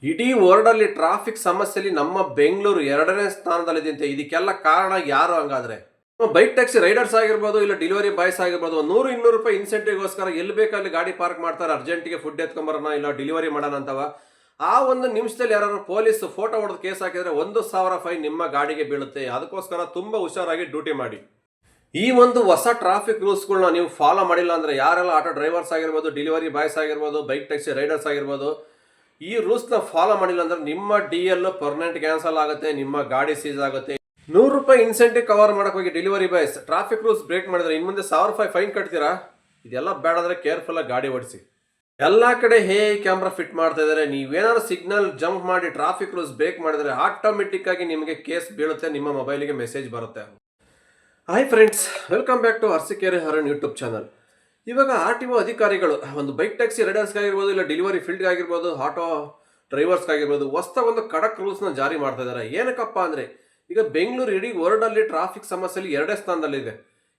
ಇಡೀ ವರ್ಲ್ಡಲ್ಲಿ ಟ್ರಾಫಿಕ್ ಸಮಸ್ಯೆಯಲ್ಲಿ ನಮ್ಮ ಬೆಂಗಳೂರು 2ನೇ ಸ್ಥಾನದಲ್ಲಿದೆ ಅಂತೆ. ಇದಕ್ಕೆಲ್ಲ ಕಾರಣ ಯಾರು ಹಂಗಾದ್ರೆ? ಬೈಕ್ ಟ್ಯಾಕ್ಸಿ ರೈಡರ್ಸ್ ಆಗಿರ್ಬೋದು, ಇಲ್ಲ ಡೆಲಿವರಿ ಬಾಯ್ಸ್ ಆಗಿರ್ಬೋದು, 100-200 ರೂಪಾಯಿ ಇನ್ಸೆಂಟಿವ್ಗೋಸ್ಕರ ಎಲ್ಲಿ ಬೇಕಲ್ಲಿ ಗಾಡಿ ಪಾರ್ಕ್ ಮಾಡ್ತಾರೆ. ಅರ್ಜೆಂಟಿಗೆ ಫುಡ್ ಎತ್ಕೊಂಬರೋಣ, ಇಲ್ಲ ಡೆಲಿವರಿ ಮಾಡೋಣ ಅಂತವ. ಆ ಒಂದು ನಿಮಿಷದಲ್ಲಿ ಯಾರು ಪೊಲೀಸ್ ಫೋಟೋ ಹೊಡೆದು ಕೇಸ್ ಹಾಕಿದ್ರೆ 1,000 ಫೈನ್ ನಿಮ್ಮ ಗಾಡಿಗೆ ಬೀಳುತ್ತೆ. ಅದಕ್ಕೋಸ್ಕರ ತುಂಬಾ ಹುಷಾರಾಗಿ ಡ್ಯೂಟಿ ಮಾಡಿ. ಈ ಒಂದು ಹೊಸ ಟ್ರಾಫಿಕ್ ರೂಲ್ಸ್ಗಳನ್ನ ನೀವು ಫಾಲೋ ಮಾಡಿಲ್ಲ ಅಂದ್ರೆ, ಯಾರೆಲ್ಲ ಆಟೋ ಡ್ರೈವರ್ಸ್ ಆಗಿರ್ಬೋದು, ಡೆಲಿವರಿ ಬಾಯ್ಸ್ ಆಗಿರ್ಬೋದು, ಬೈಕ್ ಟ್ಯಾಕ್ಸಿ ರೈಡರ್ಸ್ ಆಗಿರ್ಬೋದು, ಈ ರೂಲ್ಸ್ನ ಫಾಲೋ ಮಾಡಿಲ್ಲ ಅಂದ್ರೆ ನಿಮ್ಮ DL ಪರ್ಮನೆಂಟ್ ಕ್ಯಾನ್ಸಲ್ ಆಗುತ್ತೆ, ನಿಮ್ಮ ಗಾಡಿ ಸೀಸ್ ಆಗುತ್ತೆ. 100 ರೂಪಾಯಿ ಇನ್ಸೆಂಟಿವ್ ಕವರ್ ಮಾಡಕ್ ಹೋಗಿ delivery boys traffic rules break ಮಾಡಿದ್ರೆ ಇನ್ ಮುಂದೆ 1000 ರೂಪಾಯಿ ಫೈನ್ ಕಟ್ತೀರಾ? ಇದೆಲ್ಲ ಬೇಡಾದ್ರೆ ಕೇರ್ಫುಲ್ ಆಗಿ ಗಾಡಿ ಓಡಿಸಿ. ಎಲ್ಲಾ ಕಡೆ ಕ್ಯಾಮ್ರಾ ಫಿಟ್ ಮಾಡ್ತಾ ಇದಾರೆ. ನೀವೇನಾದ್ರು ಸಿಗ್ನಲ್ ಜಂಪ್ ಮಾಡಿ ಟ್ರಾಫಿಕ್ ರೂಲ್ಸ್ ಬ್ರೇಕ್ ಮಾಡಿದ್ರೆ ಆಟೋಮೆಟಿಕ್ ಆಗಿ ನಿಮಗೆ ಕೇಸ್ ಬೀಳುತ್ತೆ, ನಿಮ್ಮ ಮೊಬೈಲಿಗೆ ಮೆಸೇಜ್ ಬರುತ್ತೆ. Hi friends, welcome back to Arasikere Haran YouTube channel. ಇವಾಗ RTO ಅಧಿಕಾರಿಗಳು ಒಂದು ಬೈಕ್ ಟ್ಯಾಕ್ಸಿ ರೈಡರ್ಸ್ಗಾಗಿರ್ಬೋದು, ಇಲ್ಲ ಡೆಲಿವರಿ ಫೀಲ್ಡ್ಗಾಗಿರ್ಬೋದು, ಆಟೋ ಡ್ರೈವರ್ಸ್ಗಾಗಿರ್ಬೋದು, ಹೊಸದಾಗಿ ಒಂದು ಖಡಕ್ ರೂಲ್ಸ್ನ ಜಾರಿ ಮಾಡ್ತಾ ಇದ್ದಾರೆ. ಏನಕ್ಕಪ್ಪ ಅಂದರೆ, ಈಗ ಬೆಂಗಳೂರು ಇಡೀ ವರ್ಲ್ಡಲ್ಲಿ ಟ್ರಾಫಿಕ್ ಸಮಸ್ಯೆಯಲ್ಲಿ 2ನೇ ಸ್ಥಾನದಲ್ಲಿದೆ.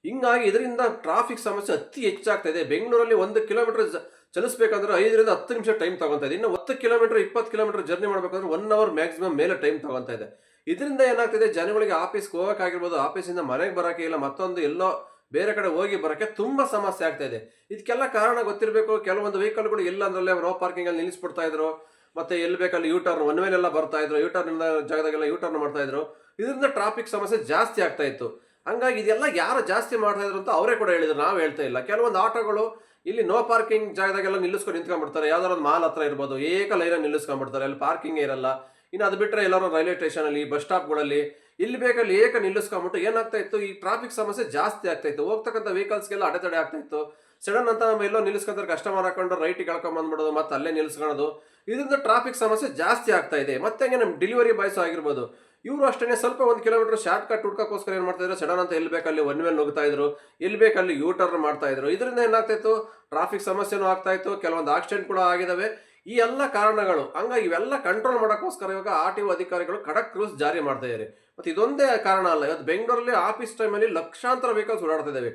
ಹಿಂಗಾಗಿ ಇದರಿಂದ ಟ್ರಾಫಿಕ್ ಸಮಸ್ಯೆ ಅತಿ ಹೆಚ್ಚಾಗ್ತಾ ಇದೆ. ಬೆಂಗಳೂರಲ್ಲಿ 1 ಕಿಲೋಮೀಟರ್ ಚಲಿಸಬೇಕಂದ್ರೆ 5ರಿಂದ 10 ನಿಮಿಷ ಟೈಮ್ ತಗೊತಾ ಇದೆ. ಇನ್ನು 10 ಕಿಲೋಮೀಟರ್ 20 ಕಿಲೋಮೀಟರ್ ಜರ್ನಿ ಮಾಡಬೇಕಂದ್ರೆ 1 ಅವರ್ ಮ್ಯಾಕ್ಸಿಮಮ್ ಮೇಲೆ ಟೈಮ್ ತಗೊತಾ ಇದೆ. ಇದರಿಂದ ಏನಾಗ್ತಿದೆ, ಜನಗಳಿಗೆ ಆಫೀಸ್ಗೆ ಹೋಗೋಕ್ಕಾಗಿರ್ಬೋದು, ಆಫೀಸಿಂದ ಮನೆಗೆ ಬರೋಕ್ಕೆ, ಇಲ್ಲ ಮತ್ತೊಂದು ಎಲ್ಲೋ ಬೇರೆ ಕಡೆ ಹೋಗಿ ಬರೋಕ್ಕೆ ತುಂಬ ಸಮಸ್ಯೆ ಆಗ್ತಾ ಇದೆ. ಇದಕ್ಕೆಲ್ಲ ಕಾರಣ ಗೊತ್ತಿರಬೇಕು. ಕೆಲವೊಂದು ವೆಹಿಕಲ್ಗಳು ಎಲ್ಲ ಅಂದ್ರಲ್ಲೇ ನೋ ಪಾರ್ಕಿಂಗ್ ಅಲ್ಲಿ ನಿಲ್ಲಿಸ್ಬಿಡ್ತಾ ಇದ್ರು, ಮತ್ತೆ ಎಲ್ಲಿ ಬೇಕಲ್ಲಿ ಯೂಟರ್ನ್ ಒನ್ ವೇಲ್ ಎಲ್ಲ ಬರ್ತಾ ಇದ್ರು, ಯೂಟರ್ನ್ ಜಾಗದಾಗೆಲ್ಲ ಯೂಟರ್ನ್ ಮಾಡ್ತಾ ಇದ್ರು. ಇದರಿಂದ ಟ್ರಾಫಿಕ್ ಸಮಸ್ಯೆ ಜಾಸ್ತಿ ಆಗ್ತಾ ಇತ್ತು. ಹಂಗಾಗಿ ಇದೆಲ್ಲ ಯಾರು ಜಾಸ್ತಿ ಮಾಡ್ತಾ ಇದ್ರು ಅಂತ ಅವರೇ ಕೂಡ ಹೇಳಿದ್ರು, ನಾವು ಹೇಳ್ತಾ ಇಲ್ಲ. ಕೆಲವೊಂದು ಆಟೋಗಳು ಇಲ್ಲಿ ನೋ ಪಾರ್ಕಿಂಗ್ ಜಾಗದಾಗೆಲ್ಲ ನಿಲ್ಲಿಸ್ಕೊಂಡು ನಿಂತ್ಕೊಂಡ್ಬಿಡ್ತಾರೆ. ಯಾವ್ದಾದ್ರು ಒಂದು ಮಾಲ್ ಹತ್ರ ಇರ್ಬೋದು, ಲೈನ ನಿಲ್ಲಿಸ್ಕೊಂಡ್ಬಿಡ್ತಾರೆ, ಅಲ್ಲಿ ಪಾರ್ಕಿಂಗ್ ಇರಲ್ಲ. ಇನ್ನು ಅದು ಬಿಟ್ಟರೆ ಎಲ್ಲರೂ ರೈಲ್ವೆ ಸ್ಟೇಷನಲ್ಲಿ, ಬಸ್ ಸ್ಟಾಪ್ಗಳಲ್ಲಿ ಇಲ್ಲಿ ಬೇಕಲ್ಲಿ ನಿಲ್ಲಿಸ್ಕೊಂಡ್ಬಿಟ್ಟು ಏನಾಗ್ತಾ ಇತ್ತು, ಈ ಟ್ರಾಫಿಕ್ ಸಮಸ್ಯೆ ಜಾಸ್ತಿ ಆಗ್ತಾ ಇತ್ತು. ಹೋಗ್ತಕ್ಕಂಥ ವೆಹಿಕಲ್ಸ್ಗೆಲ್ಲ ಅಡೆತಡೆ ಆಗ್ತಾ ಇತ್ತು. ಸಡನ್ ಅಂತ ನಮ್ಮ ಎಲ್ಲೋ ನಿಲ್ಲಿಸ್ಕೊಂಡ್ರೆ ಕಸ್ಟಮರ್ ಹಾಕೊಂಡು ರೈಟಿಗೆ ಬಂದ್ಬಿಡೋದು, ಮತ್ತೆ ಅಲ್ಲೇ ನಿಲ್ಲಿಸ್ಕೊಳ್ಳೋದು. ಇದರಿಂದ ಟ್ರಾಫಿಕ್ ಸಮಸ್ಯೆ ಜಾಸ್ತಿ ಆಗ್ತಾ ಇದೆ. ಮತ್ತೆ ಹಂಗೆ ನಮ್ಮ ಡೆಲಿವರಿ ಬಾಯ್ಸ್ ಆಗಿರ್ಬೋದು, ಇವರು ಅಷ್ಟೇ ಸ್ವಲ್ಪ 1 ಕಿಲೋಮೀಟರ್ ಶಾರ್ಟ್ ಕಟ್ ಹುಡ್ಕೋಕ್ಕೋಸ್ಕರ ಏನು ಮಾಡ್ತಾ ಇದ್ರು, ಸಡನ್ ಅಂತ ಎಲ್ಲಿ ಬೇಕಲ್ಲಿ ಒನ್ ವೇಲ್ ನುಗ್ತಾ ಇದ್ರು, ಎಲ್ಲಿ ಬೇಕಲ್ಲಿ ಯೂಟರ್ನ್ ಮಾಡ್ತಾ ಇದ್ರು. ಇದರಿಂದ ಏನಾಗ್ತಾ ಇತ್ತು, ಟ್ರಾಫಿಕ್ ಸಮಸ್ಯೆನೂ ಆಗ್ತಾ ಇತ್ತು, ಕೆಲವೊಂದು ಆಕ್ಸಿಡೆಂಟ್ ಕೂಡ ಆಗಿದಾವೆ. ಈ ಎಲ್ಲ ಕಾರಣಗಳು. ಹಂಗಾಗಿ ಇವೆಲ್ಲ ಕಂಟ್ರೋಲ್ ಮಾಡೋಕ್ಕೋಸ್ಕರ ಇವಾಗ RTO ಅಧಿಕಾರಿಗಳು ಖಡಕ್ ರೂಲ್ಸ್ ಜಾರಿ ಮಾಡ್ತಾ ಇದ್ದಾರೆ. ಮತ್ತೆ ಇದೊಂದೇ ಕಾರಣ ಅಲ್ಲ, ಇವತ್ತು ಬೆಂಗಳೂರಲ್ಲಿ ಆಫೀಸ್ ಟೈಮಲ್ಲಿ ಲಕ್ಷಾಂತರ ವೆಹಿಕಲ್ಸ್ ಓಡಾಡ್ತಾ ಇದ್ದಾವೆ.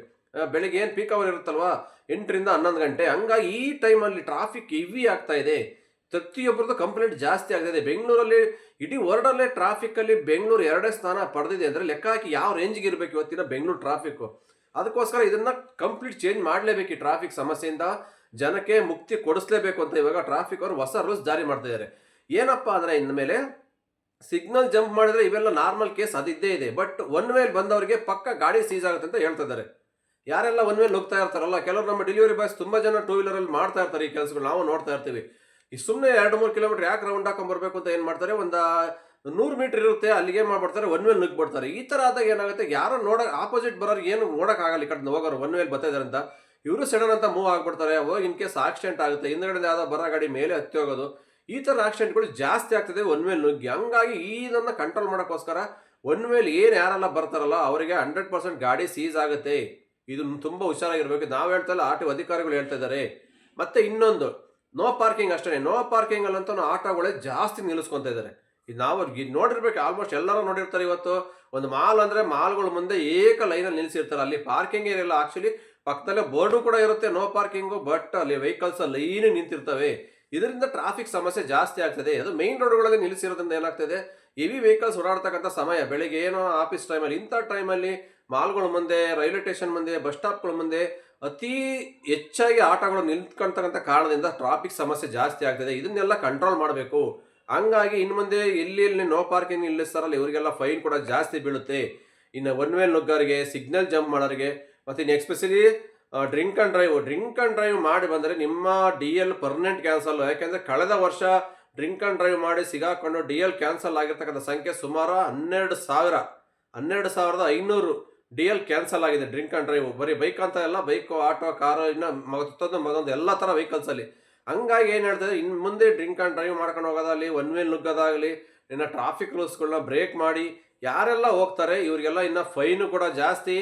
ಬೆಳಿಗ್ಗೆ ಏನು ಪೀಕ್ ಅವರ್ ಇರುತ್ತಲ್ವಾ, 8ರಿಂದ 11 ಗಂಟೆ. ಹಂಗಾಗಿ ಈ ಟೈಮಲ್ಲಿ ಟ್ರಾಫಿಕ್ ಹೆವಿ ಆಗ್ತಾ ಇದೆ. ಪ್ರತಿಯೊಬ್ಬರದ್ದು ಕಂಪ್ಲೇಂಟ್ ಜಾಸ್ತಿ ಆಗ್ತಿದೆ. ಬೆಂಗಳೂರಲ್ಲಿ ಇಡೀ ವರ್ಲ್ಡಲ್ಲೇ ಟ್ರಾಫಿಕ್ಕಲ್ಲಿ ಬೆಂಗಳೂರು 2ನೇ ಸ್ಥಾನ ಪಡೆದಿದೆ ಅಂದರೆ ಲೆಕ್ಕ ಹಾಕಿ ಯಾವ ರೇಂಜ್ಗೆ ಇರಬೇಕು ಇವತ್ತಿನ ಬೆಂಗಳೂರು ಟ್ರಾಫಿಕ್ಕು. ಅದಕ್ಕೋಸ್ಕರ ಇದನ್ನ ಕಂಪ್ಲೀಟ್ ಚೇಂಜ್ ಮಾಡಲೇಬೇಕು. ಈ ಟ್ರಾಫಿಕ್ ಸಮಸ್ಯೆಯಿಂದ ಜನಕ್ಕೆ ಮುಕ್ತಿ ಕೊಡಿಸ್ಲೇಬೇಕು ಅಂತ ಇವಾಗ ಟ್ರಾಫಿಕ್ ಅವರು ಹೊಸ ರೂಲ್ಸ್ ಜಾರಿ ಮಾಡ್ತಾ ಇದ್ದಾರೆ. ಏನಪ್ಪ ಅಂದರೆ, ಇನ್ಮೇಲೆ ಸಿಗ್ನಲ್ ಜಂಪ್ ಮಾಡಿದ್ರೆ ಇವೆಲ್ಲ ನಾರ್ಮಲ್ ಕೇಸ್ ಅದಿದ್ದೇ ಇದೆ. ಬಟ್ ಒನ್ ವೇಲ್ ಬಂದವರಿಗೆ ಪಕ್ಕ ಗಾಡಿ ಸೀಸ್ ಆಗುತ್ತೆ ಅಂತ ಹೇಳ್ತಾ ಇದ್ದಾರೆ. ಯಾರೆಲ್ಲ ಒನ್ ವೇಲ್ ಹೋಗ್ತಾ ಇರ್ತಾರಲ್ಲ, ಕೆಲವರು ನಮ್ಮ ಡೆಲಿವರಿ ಬಾಯ್ಸ್ ತುಂಬ ಜನ 2 ವೀಲರಲ್ಲಿ ಮಾಡ್ತಾ ಇರ್ತಾರೆ ಈ ಕೆಲಸಗಳು, ನಾವು ನೋಡ್ತಾ ಇರ್ತೀವಿ. ಈ ಸುಮ್ಮನೆ 2-3 ಕಿಲೋಮೀಟರ್ ಯಾಕೆ ರೌಂಡ್ ಹಾಕೊಂಡ್ಬರ್ಬೇಕು ಅಂತ ಏನು ಮಾಡ್ತಾರೆ, ಒಂದು 100 ಮೀಟರ್ ಇರುತ್ತೆ, ಅಲ್ಲಿಗೆ ಮಾಡ್ಬಿಡ್ತಾರೆ, ಒನ್ ವೇಲ್ ನುಗ್ಬಿಡ್ತಾರೆ. ಈ ಥರ ಆದಾಗ ಏನಾಗುತ್ತೆ, ಯಾರೋ ಆಪೋಸಿಟ್ ಬರೋರು ಏನು ನೋಡೋಕ್ಕಾಗಲ್ಲ, ಈ ಕಡೆ ಹೋಗೋರು ಒನ್ ವೇಲ್ ಬರ್ತಾ ಇದ್ದಾರೆ ಅಂತ ಇವರು ಸಡನ್ ಅಂತ ಮೂವ್ ಆಗ್ಬಿಡ್ತಾರೆ. ಹೋಗಿ ಇನ್ ಕೇಸ್ ಆಕ್ಸಿಡೆಂಟ್ ಆಗುತ್ತೆ, ಹಿಂದ್ಗಡೆ ಯಾವುದೋ ಬರೋ ಗಾಡಿ ಮೇಲೆ ಹತ್ತಿ ಹೋಗೋದು, ಈ ಥರ ಆಕ್ಸಿಡೆಂಟ್ಗಳು ಜಾಸ್ತಿ ಆಗ್ತದೆ ಒನ್ ವೇಲ್ ನುಗ್ಗಿ. ಹಂಗಾಗಿ ಇದನ್ನು ಕಂಟ್ರೋಲ್ ಮಾಡೋಕ್ಕೋಸ್ಕರ ಒನ್ ವೇಲ್ ಯಾರೆಲ್ಲ ಬರ್ತಾರಲ್ಲ ಅವರಿಗೆ 100% ಗಾಡಿ ಸೀಸ್ ಆಗುತ್ತೆ. ಇದು ತುಂಬ ಹುಷಾರಾಗಿರ್ಬೇಕು. ನಾವು ಹೇಳ್ತಾ ಇಲ್ಲ, RTO ಅಧಿಕಾರಿಗಳು ಹೇಳ್ತಾ ಇದ್ದಾರೆ. ಮತ್ತೆ ಇನ್ನೊಂದು, ನೋ ಪಾರ್ಕಿಂಗ್ ಅಷ್ಟೇ. ನೋ ಪಾರ್ಕಿಂಗ್ ಅಲ್ಲಂತೂ ಆಟೋಗಳೇ ಜಾಸ್ತಿ ನಿಲ್ಲಿಸ್ಕೊತಾ ಇದ್ದಾರೆ. ಇದು ನಾವು ನೋಡಿರ್ಬೇಕು, ಆಲ್ಮೋಸ್ಟ್ ಎಲ್ಲರೂ ನೋಡಿರ್ತಾರೆ. ಇವತ್ತು ಒಂದು ಮಾಲ್ ಅಂದರೆ ಮಾಲ್ಗಳ ಮುಂದೆ ಲೈನಲ್ಲಿ ನಿಲ್ಲಿಸಿರ್ತಾರೆ, ಅಲ್ಲಿ ಪಾರ್ಕಿಂಗ್ ಏನಿಲ್ಲ. ಆಕ್ಚುಲಿ ಪಕ್ಕದಲ್ಲೇ ಬೋರ್ಡು ಕೂಡ ಇರುತ್ತೆ ನೋ ಪಾರ್ಕಿಂಗು, ಬಟ್ ಅಲ್ಲಿ ವೆಹಿಕಲ್ಸ್ ಲೈನ್ ನಿಂತಿರ್ತವೆ. ಇದರಿಂದ ಟ್ರಾಫಿಕ್ ಸಮಸ್ಯೆ ಜಾಸ್ತಿ ಆಗ್ತದೆ. ಅದು ಮೈನ್ ರೋಡ್ಗಳಲ್ಲಿ ನಿಲ್ಲಿಸಿರೋದ್ರಿಂದ ಏನಾಗ್ತದೆ, ಹೆವಿ ವೆಹಿಕಲ್ಸ್ ಓಡಾಡ್ತಕ್ಕಂಥ ಸಮಯ ಬೆಳಗ್ಗೆ ಏನೋ ಆಫೀಸ್ ಟೈಮಲ್ಲಿ, ಇಂಥ ಟೈಮಲ್ಲಿ ಮಾಲ್ಗಳ ಮುಂದೆ, ರೈಲ್ವೆ ಸ್ಟೇಷನ್ ಮುಂದೆ, ಬಸ್ ಸ್ಟಾಪ್ಗಳ ಮುಂದೆ ಅತಿ ಹೆಚ್ಚಾಗಿ ಆಟೋಗಳು ನಿಂತ್ಕೊಳ್ತಕ್ಕಂಥ ಕಾರಣದಿಂದ ಟ್ರಾಫಿಕ್ ಸಮಸ್ಯೆ ಜಾಸ್ತಿ ಆಗ್ತದೆ. ಇದನ್ನೆಲ್ಲ ಕಂಟ್ರೋಲ್ ಮಾಡಬೇಕು. ಹಂಗಾಗಿ ಇನ್ನು ಮುಂದೆ ಎಲ್ಲಿ ನೋ ಪಾರ್ಕಿಂಗ್ ನಿಲ್ಲಿಸ್ತಾರಲ್ಲ ಇವರಿಗೆಲ್ಲ ಫೈನ್ ಕೂಡ ಜಾಸ್ತಿ ಬೀಳುತ್ತೆ. ಇನ್ನು ಒನ್ ವೇಲ್ ನುಗ್ಗೋರಿಗೆ, ಸಿಗ್ನಲ್ ಜಂಪ್ ಮಾಡೋರಿಗೆ, ಮತ್ತು ಇನ್ನು ಎಸ್ಪೆಷಲಿ ಡ್ರಿಂಕ್ ಆ್ಯಂಡ್ ಡ್ರೈವ್ ಮಾಡಿ ಬಂದರೆ ನಿಮ್ಮ DL ಪರ್ಮನೆಂಟ್ ಕ್ಯಾನ್ಸಲ್. ಯಾಕೆಂದರೆ ಕಳೆದ ವರ್ಷ ಡ್ರಿಂಕ್ ಆ್ಯಂಡ್ ಡ್ರೈವ್ ಮಾಡಿ ಸಿಗಾಕೊಂಡು DL ಕ್ಯಾನ್ಸಲ್ ಆಗಿರ್ತಕ್ಕಂಥ ಸಂಖ್ಯೆ ಸುಮಾರು 12,500 DL ಕ್ಯಾನ್ಸಲ್ ಆಗಿದೆ. ಡ್ರಿಂಕ್ ಆ್ಯಂಡ್ ಡ್ರೈವ್ ಬರೀ ಬೈಕ್ ಅಂತ ಎಲ್ಲ, ಬೈಕು, ಆಟೋ, ಕಾರು, ಇನ್ನು ಮತ್ತೊಂದು ಎಲ್ಲ ಥರ ವೆಹಿಕಲ್ಸಲ್ಲಿ. ಹಂಗಾಗಿ ಏನು ಹೇಳ್ತದೆ, ಇನ್ನು ಮುಂದೆ ಡ್ರಿಂಕ್ ಆ್ಯಂಡ್ ಡ್ರೈವ್ ಮಾಡ್ಕೊಂಡು ಹೋಗೋದಾಗಲಿ, ಒನ್ ವೇಲ್ ನುಗ್ಗೋದಾಗಲಿ, ಇನ್ನು ಟ್ರಾಫಿಕ್ ರೂಲ್ಸ್ಗಳನ್ನ ಬ್ರೇಕ್ ಮಾಡಿ ಯಾರೆಲ್ಲ ಹೋಗ್ತಾರೆ ಇವರಿಗೆಲ್ಲ ಇನ್ನು ಫೈನು ಕೂಡ ಜಾಸ್ತಿ,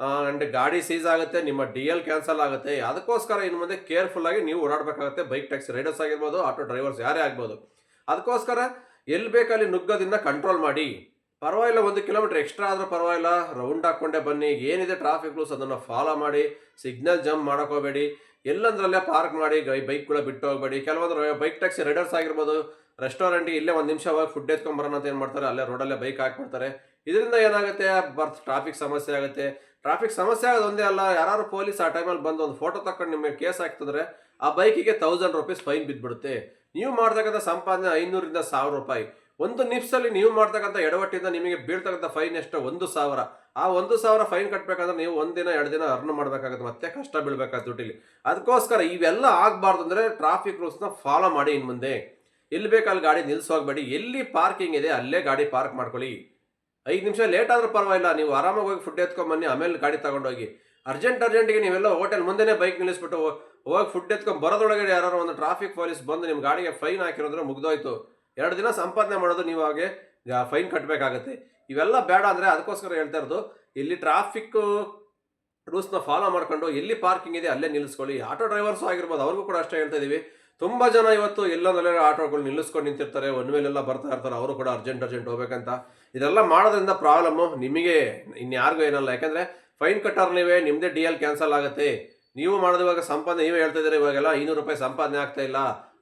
ಆ್ಯಂಡ್ ಗಾಡಿ ಸೀಸ್ ಆಗುತ್ತೆ, ನಿಮ್ಮ DL ಕ್ಯಾನ್ಸಲ್ ಆಗುತ್ತೆ. ಅದಕ್ಕೋಸ್ಕರ ಇನ್ನು ಮುಂದೆ ಕೇರ್ಫುಲ್ಲಾಗಿ ನೀವು ಓಡಾಡಬೇಕಾಗುತ್ತೆ. ಬೈಕ್ ಟ್ಯಾಕ್ಸಿ ರೈಡರ್ಸ್ ಆಗಿರ್ಬೋದು, ಆಟೋ ಡ್ರೈವರ್ಸ್ ಯಾರೇ ಆಗ್ಬೋದು. ಅದಕ್ಕೋಸ್ಕರ ಎಲ್ಲಿ ಬೇಕಲ್ಲಿ ನುಗ್ಗೋದನ್ನ ಕಂಟ್ರೋಲ್ ಮಾಡಿ. ಪರವಾಗಿಲ್ಲ, 1 ಕಿಲೋಮೀಟರ್ ಎಕ್ಸ್ಟ್ರಾ ಆದರೂ ಪರವಾಗಿಲ್ಲ, ರೌಂಡ್ ಹಾಕ್ಕೊಂಡೇ ಬನ್ನಿ. ಏನಿದೆ ಟ್ರಾಫಿಕ್ ರೂಲ್ಸ್ ಅದನ್ನು ಫಾಲೋ ಮಾಡಿ. ಸಿಗ್ನಲ್ ಜಂಪ್ ಮಾಡೋಕೋಬೇಡಿ. ಎಲ್ಲಂದ್ರಲ್ಲೇ ಪಾರ್ಕ್ ಮಾಡಿ ಬೈಕ್ಗಳ ಬಿಟ್ಟು ಹೋಗ್ಬೇಡಿ. ಕೆಲವೊಂದು ಬೈಕ್ ಟ್ಯಾಕ್ಸಿ ರೈಡರ್ಸ್ ಆಗಿರ್ಬೋದು, ರೆಸ್ಟೋರೆಂಟ್ಗೆ ಇಲ್ಲೇ ಒಂದು ನಿಮಿಷ ಹೋಗಿ ಫುಡ್ ಎತ್ಕೊಂಬರೋಣ ಅಂತ ಏನು ಮಾಡ್ತಾರೆ, ಅಲ್ಲೇ ರೋಡಲ್ಲೇ ಬೈಕ್ ಹಾಕ್ಬಿಡ್ತಾರೆ. ಇದರಿಂದ ಏನಾಗುತ್ತೆ, ಟ್ರಾಫಿಕ್ ಸಮಸ್ಯೆ ಆಗುತ್ತೆ. ಟ್ರಾಫಿಕ್ ಸಮಸ್ಯೆ ಆಗೋದು ಒಂದೇ ಅಲ್ಲ, ಯಾರು ಪೊಲೀಸ್ ಆ ಟೈಮಲ್ಲಿ ಬಂದು ಒಂದು ಫೋಟೋ ತಗೊಂಡು ನಿಮಗೆ ಕೇಸ್ ಹಾಕ್ತಿದ್ರೆ ಆ ಬೈಕಿಗೆ 1000 ರೂಪೀಸ್ ಫೈನ್ ಬಿದ್ದುಬಿಡುತ್ತೆ. ನೀವು ಮಾಡ್ತಕ್ಕಂಥ ಸಂಪಾದನೆ 500ರಿಂದ 1000 ರೂಪಾಯಿ. ಒಂದು ನಿಮಿಷದಲ್ಲಿ ನೀವು ಮಾಡ್ತಕ್ಕಂಥ ಎಡವಟ್ಟಿಂದ ನಿಮಗೆ ಬೀಳ್ತಕ್ಕಂಥ ಫೈನ್ ಎಷ್ಟು, 1000. ಆ 1000 ಫೈನ್ ಕಟ್ಟಬೇಕಂದ್ರೆ ನೀವು ಒಂದಿನ 2 ದಿನ ಅರ್ನ್ ಮಾಡಬೇಕಾಗುತ್ತೆ, ಮತ್ತೆ ಕಷ್ಟ ಬೀಳ್ಬೇಕಾಗುತ್ತೆ ದುಡ್ಡಿಲಿ. ಅದಕ್ಕೋಸ್ಕರ ಇವೆಲ್ಲ ಆಗಬಾರ್ದು ಅಂದರೆ ಟ್ರಾಫಿಕ್ ರೂಲ್ಸ್ನ ಫಾಲೋ ಮಾಡಿ. ಇನ್ನು ಮುಂದೆ ಎಲ್ಲಿ ಬೇಕಲ್ಲಿ ಗಾಡಿ ನಿಲ್ಲಿಸೋಗ್ಬೇಡಿ. ಎಲ್ಲಿ ಪಾರ್ಕಿಂಗ್ ಇದೆ ಅಲ್ಲೇ ಗಾಡಿ ಪಾರ್ಕ್ ಮಾಡ್ಕೊಳ್ಳಿ. 5 ನಿಮಿಷ ಲೇಟ್ ಆದ್ರೂ ಪರವಾಗಿಲ್ಲ, ನೀವು ಆರಾಮಾಗಿ ಹೋಗಿ ಫುಡ್ ಎತ್ಕೊಂಬನ್ನಿ, ಆಮೇಲೆ ಗಾಡಿ ತಗೊಂಡೋಗಿ. ಅರ್ಜೆಂಟಿಗೆ ನೀವೆಲ್ಲ ಹೋಟೆಲ್ ಮುಂದೆನೇ ಬೈಕ್ ನಿಲ್ಲಿಸ್ಬಿಟ್ಟು ಹೋಗಿ ಫುಡ್ ಎತ್ಕೊಂಡು ಬರೋದೊಳಗೆ ಯಾರು ಒಂದು ಟ್ರಾಫಿಕ್ ಪೊಲೀಸ್ ಬಂದು ನಿಮ್ಮ ಗಾಡಿಗೆ ಫೈನ್ ಹಾಕಿರೋದ್ರೆ ಮುಗ್ದೋಯ್ತು. 2 ದಿನ ಸಂಪಾದನೆ ಮಾಡೋದು ನೀವು ಹಾಗೆ ಫೈನ್ ಕಟ್ಟಬೇಕಾಗತ್ತೆ. ಇವೆಲ್ಲ ಬೇಡ ಅಂದರೆ ಅದಕ್ಕೋಸ್ಕರ ಹೇಳ್ತಾ ಇರೋದು, ಇಲ್ಲಿ ಟ್ರಾಫಿಕ್ ರೂಲ್ಸ್ನ ಫಾಲೋ ಮಾಡ್ಕೊಂಡು ಎಲ್ಲಿ ಪಾರ್ಕಿಂಗ್ ಇದೆ ಅಲ್ಲೇ ನಿಲ್ಲಿಸ್ಕೊಳ್ಳಿ. ಆಟೋ ಡ್ರೈವರ್ಸು ಆಗಿರ್ಬೋದು, ಅವ್ರಿಗೂ ಕೂಡ ಅಷ್ಟೇ ಹೇಳ್ತಾ ಇದೀವಿ. ತುಂಬ ಜನ ಇವತ್ತು ಎಲ್ಲನಲ್ಲೇ ಆಟೋಗಳು ನಿಲ್ಲಿಸ್ಕೊಂಡು ನಿಂತಿರ್ತಾರೆ, ಒನ್ ವೇಲೆಲ್ಲ ಬರ್ತಾ ಇರ್ತಾರೆ, ಅವರು ಕೂಡ ಅರ್ಜೆಂಟ್ ಹೋಗ್ಬೇಕಂತ. ಇದೆಲ್ಲ ಮಾಡೋದ್ರಿಂದ ಪ್ರಾಬ್ಲಮ್ಮು ನಿಮಗೆ, ಇನ್ಯಾರಿಗೂ ಏನಲ್ಲ. ಯಾಕಂದರೆ ಫೈನ್ ಕಟ್ಟೋರು ನೀವೇ, ನಿಮ್ಮದೇ DL ಕ್ಯಾನ್ಸಲ್ ಆಗುತ್ತೆ. ನೀವು ಮಾಡೋದು ಇವಾಗ ಸಂಪಾದನೆ ನೀವೇ ಹೇಳ್ತಾ ಇದ್ದೀರಿ, ಇವಾಗೆಲ್ಲ 500 ರೂಪಾಯಿ ಸಂಪಾದನೆ ಆಗ್ತಾ ಇಲ್ಲ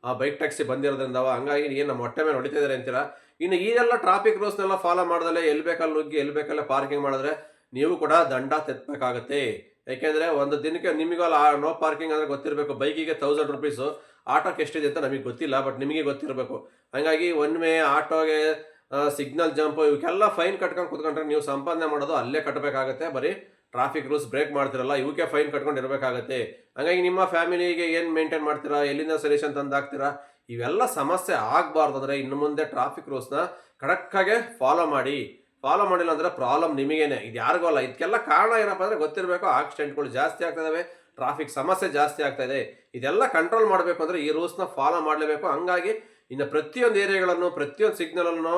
ಆ ಬೈಕ್ ಟ್ಯಾಕ್ಸಿ ಬಂದಿರೋದ್ರಿಂದ. ಹಂಗಾಗಿ ಏನು ನಮ್ಮ ಹೊಟ್ಟೆ ಮೇಲೆ ಹೊಡಿತಾ ಇದ್ದಾರೆ ಅಂತೀರಾ. ಇನ್ನು ಇದೆಲ್ಲ ಟ್ರಾಫಿಕ್ ರೂಲ್ಸ್ನೆಲ್ಲ ಫಾಲೋ ಮಾಡ್ದಲ್ಲೇ ಎಲ್ಲಿ ಬೇಕಲ್ಲಿ ನುಗ್ಗಿ ಎಲ್ಲಿ ಬೇಕಲ್ಲೇ ಪಾರ್ಕಿಂಗ್ ಮಾಡಿದ್ರೆ ನೀವು ಕೂಡ ದಂಡ ತೆತ್ತಬೇಕಾಗತ್ತೆ. ಯಾಕೆಂದರೆ ಒಂದು ದಿನಕ್ಕೆ ನಿಮಗಲ್ಲ ನೋ ಪಾರ್ಕಿಂಗ್ ಅಂದರೆ ಗೊತ್ತಿರಬೇಕು. ಬೈಕಿಗೆ 1000 ರೂಪೀಸು, ಆಟೋಕ್ಕೆ ಎಷ್ಟಿದೆ ಅಂತ ನಮಗೆ ಗೊತ್ತಿಲ್ಲ, ಬಟ್ ನಿಮಗೆ ಗೊತ್ತಿರಬೇಕು. ಹಾಗಾಗಿ ಒನ್ ವೇ ಆಟೋಗೆ ಸಿಗ್ನಲ್ ಜಂಪು ಇವಕ್ಕೆಲ್ಲ ಫೈನ್ ಕಟ್ಕೊಂಡು ಕೂತ್ಕೊಂಡ್ರೆ ನೀವು ಸಂಪಾದನೆ ಮಾಡೋದು ಅಲ್ಲೇ ಕಟ್ಟಬೇಕಾಗತ್ತೆ. ಬರೀ ಟ್ರಾಫಿಕ್ ರೂಲ್ಸ್ ಬ್ರೇಕ್ ಮಾಡ್ತಿರಲ್ಲ, ಇವಕ್ಕೆ ಫೈನ್ ಕಟ್ಕೊಂಡು ಇರಬೇಕಾಗತ್ತೆ. ಹಾಗಾಗಿ ನಿಮ್ಮ ಫ್ಯಾಮಿಲಿಗೆ ಏನು ಮೇಂಟೈನ್ ಮಾಡ್ತೀರಾ, ಎಲ್ಲಿಂದ ಸೊಲ್ಯೂಷನ್ ತಂದು ಹಾಕ್ತೀರಾ, ಇವೆಲ್ಲ ಸಮಸ್ಯೆ ಆಗಬಾರ್ದು ಅಂದರೆ ಇನ್ನು ಮುಂದೆ ಟ್ರಾಫಿಕ್ ರೂಲ್ಸ್ನ ಕಡಕ್ಕಾಗೆ ಫಾಲೋ ಮಾಡಿ. ಫಾಲೋ ಮಾಡಿಲ್ಲ ಅಂದರೆ ಪ್ರಾಬ್ಲಮ್ ನಿಮಗೇನೆ, ಇದು ಯಾರಿಗೂ ಅಲ್ಲ. ಇದಕ್ಕೆಲ್ಲ ಕಾರಣ ಏನಪ್ಪ ಅಂದರೆ ಗೊತ್ತಿರಬೇಕು, ಆಕ್ಸಿಡೆಂಟ್ಗಳು ಜಾಸ್ತಿ ಆಗ್ತಾಯಿದ್ದಾವೆ, ಟ್ರಾಫಿಕ್ ಸಮಸ್ಯೆ ಜಾಸ್ತಿ ಆಗ್ತಾ ಇದೆ. ಇದೆಲ್ಲ ಕಂಟ್ರೋಲ್ ಮಾಡಬೇಕು ಅಂದರೆ ಈ ರೂಲ್ಸ್ನ ಫಾಲೋ ಮಾಡಲೇಬೇಕು. ಹಂಗಾಗಿ ಇನ್ನು ಪ್ರತಿಯೊಂದು ಏರಿಯಾಗಳನ್ನು, ಪ್ರತಿಯೊಂದು ಸಿಗ್ನಲನ್ನು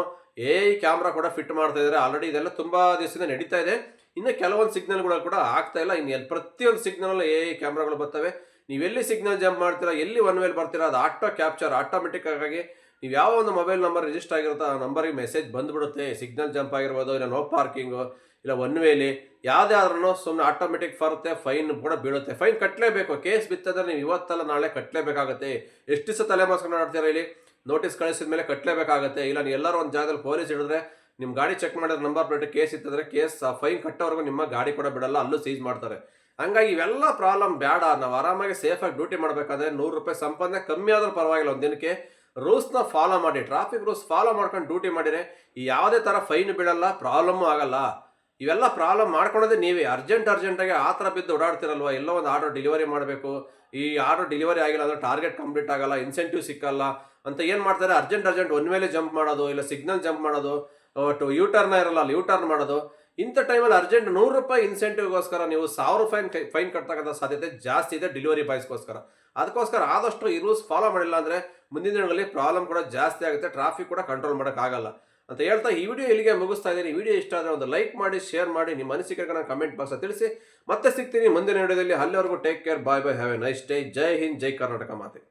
ಕ್ಯಾಮ್ರಾ ಕೂಡ ಫಿಟ್ ಮಾಡ್ತಾ ಇದ್ದಾರೆ. ಆಲ್ರೆಡಿ ಇದೆಲ್ಲ ತುಂಬ ದಿವಸದಿಂದ ನಡೀತಾ ಇದೆ. ಇನ್ನು ಕೆಲವೊಂದು ಸಿಗ್ನಲ್ಗಳು ಕೂಡ ಆಗ್ತಾ ಇಲ್ಲ. ಇನ್ನು ಪ್ರತಿಯೊಂದು ಸಿಗ್ನಲ್ ಕ್ಯಾಮ್ರಾಗಳು ಬರ್ತವೆ. ನೀವೆಲ್ಲಿ ಸಿಗ್ನಲ್ ಜಂಪ್ ಮಾಡ್ತೀರಾ, ಎಲ್ಲಿ ಒನ್ ವೇಲ್ ಬರ್ತೀರಾ, ಅದು ಆಟೋ ಕ್ಯಾಪ್ಚರ್ ಆಟೋಮೆಟಿಕ್ ಆಗಿ ನೀವು ಯಾವ ಒಂದು ಮೊಬೈಲ್ ನಂಬರ್ ರಿಜಿಸ್ಟರ್ ಆಗಿರುತ್ತೋ ಆ ನಂಬರಿಗೆ ಮೆಸೇಜ್ ಬಂದುಬಿಡುತ್ತೆ. ಸಿಗ್ನಲ್ ಜಂಪ್ ಆಗಿರ್ಬೋದು, ಇಲ್ಲ ನೋ ಪಾರ್ಕಿಂಗು, ಇಲ್ಲ ಒನ್ ವೇಲಿ ಯಾವುದೇ ಆದ್ರೂ ಸುಮ್ಮನೆ ಆಟೋಮೆಟಿಕ್ ಬರುತ್ತೆ, ಫೈನ್ ಕೂಡ ಬೀಳುತ್ತೆ. ಫೈನ್ ಕಟ್ಟಲೇಬೇಕು. ಕೇಸ್ ಬಿತ್ತಂದ್ರೆ ನೀವು ಇವತ್ತಲ್ಲ ನಾಳೆ ಕಟ್ಟಲೇಬೇಕಾಗತ್ತೆ. ಎಷ್ಟು ದಿವಸ ತಲೆ ಮಾಸ್ಕೊಂಡು ಆಡ್ತೀರಾ, ಇಲ್ಲಿ ನೋಟಿಸ್ ಕಳಿಸಿದ ಮೇಲೆ ಕಟ್ಟಲೇಬೇಕಾಗತ್ತೆ. ಇಲ್ಲ ನೀವು ಎಲ್ಲರೂ ಒಂದು ಜಾಗದಲ್ಲಿ ಪೊಲೀಸ್ ಹಿಡಿದ್ರೆ ನಿಮ್ಮ ಗಾಡಿ ಚೆಕ್ ಮಾಡಿದ್ರೆ ನಂಬರ್ ಪ್ಲೇಟ್ ಕೇಸ್ ಇತ್ತಂದರೆ ಕೇಸ್ ಫೈನ್ ಕಟ್ಟೋವರೆಗೂ ನಿಮ್ಮ ಗಾಡಿ ಕೂಡ ಬಿಡಲ್ಲ, ಅಲ್ಲೂ ಸೀಸ್ ಮಾಡ್ತಾರೆ. ಹಂಗಾಗಿ ಇವೆಲ್ಲ ಪ್ರಾಬ್ಲಮ್ ಬೇಡ. ನಾವು ಆರಾಮಾಗಿ ಸೇಫಾಗಿ ಡ್ಯೂಟಿ ಮಾಡಬೇಕಾದ್ರೆ 100 ರೂಪಾಯಿ ಸಂಪಾದನೆ ಕಮ್ಮಿ ಆದರೂ ಪರವಾಗಿಲ್ಲ, ಒಂದು ದಿನಕ್ಕೆ ರೂಲ್ಸ್ನ ಫಾಲೋ ಮಾಡಿ, ಟ್ರಾಫಿಕ್ ರೂಲ್ಸ್ ಫಾಲೋ ಮಾಡ್ಕೊಂಡು ಡ್ಯೂಟಿ ಮಾಡಿದರೆ ಯಾವುದೇ ಥರ ಫೈನ್ ಬೀಳಲ್ಲ, ಪ್ರಾಬ್ಲಮ್ಮು ಆಗಲ್ಲ. ಇವೆಲ್ಲ ಪ್ರಾಬ್ಲಮ್ ಮಾಡ್ಕೊಳೋದೇ ನೀವೇ. ಅರ್ಜೆಂಟಾಗಿ ಆ ಥರ ಬಿದ್ದು ಓಡಾಡ್ತಿರಲ್ವ, ಎಲ್ಲೋ ಒಂದು ಆರ್ಡರ್ ಡೆಲಿವರಿ ಮಾಡಬೇಕು, ಈ ಆರ್ಡರ್ ಡೆಲಿವರಿ ಆಗಿಲ್ಲ ಅಂದರೆ ಟಾರ್ಗೆಟ್ ಕಂಪ್ಲೀಟ್ ಆಗಲ್ಲ, ಇನ್ಸೆಂಟಿವ್ ಸಿಕ್ಕಲ್ಲ ಅಂತ ಏನು ಮಾಡ್ತಾರೆ, ಅರ್ಜೆಂಟ್ ಒನ್ ಮೇಲೆ ಜಂಪ್ ಮಾಡೋದು, ಇಲ್ಲ ಸಿಗ್ನಲ್ ಜಂಪ್ ಮಾಡೋದು, ಯೂಟರ್ನ ಇರಲ್ಲ ಅಲ್ಲಿ ಯೂಟರ್ನ್ ಮಾಡೋದು. ಇಂಥ ಟೈಮಲ್ಲಿ ಅರ್ಜೆಂಟ್ 100 ರೂಪಾಯಿ ಇನ್ಸೆಂಟಿವ್ಗೋಸ್ಕರ ನೀವು 1000 ಫೈನ್ ಕಟ್ತಕ್ಕಂಥ ಸಾಧ್ಯತೆ ಜಾಸ್ತಿ ಇದೆ ಡೆಲಿವರಿ ಬಾಯ್ಸ್ಗೋಸ್ಕರ. ಅದಕ್ಕೋಸ್ಕರ ಆದಷ್ಟು ಈ ರೂಲ್ಸ್ ಫಾಲೋ ಮಾಡಿಲ್ಲ ಅಂದರೆ ಮುಂದಿನ ದಿನಗಳಲ್ಲಿ ಪ್ರಾಬ್ಲಮ್ ಕೂಡ ಜಾಸ್ತಿ ಆಗುತ್ತೆ, ಟ್ರಾಫಿಕ್ ಕೂಡ ಕಂಟ್ರೋಲ್ ಮಾಡೋಕ್ಕಾಗಲ್ಲ ಅಂತ ಹೇಳ್ತಾ ಈ ವಿಡಿಯೋ ಇಲ್ಲಿಗೆ ಮುಗಿಸ್ತಾ ಇದ್ದೀನಿ. ವಿಡಿಯೋ ಇಷ್ಟ ಆದರೆ ಒಂದು ಲೈಕ್ ಮಾಡಿ, ಶೇರ್ ಮಾಡಿ, ನಿಮ್ಮ ಅನಿಸಿಕೆಗಳನ್ನ ಕಮೆಂಟ್ ಬಾಕ್ಸ್ ತಿಳಿಸಿ. ಮತ್ತೆ ಸಿಗ್ತೀನಿ ಮುಂದಿನ ವಿಡಿಯೋದಲ್ಲಿ. ಅಲ್ಲಿವರೆಗೂ take care, bye, have a nice day. ಜೈ ಹಿಂದ್, ಜೈ ಕರ್ನಾಟಕ ಮಾತೆ.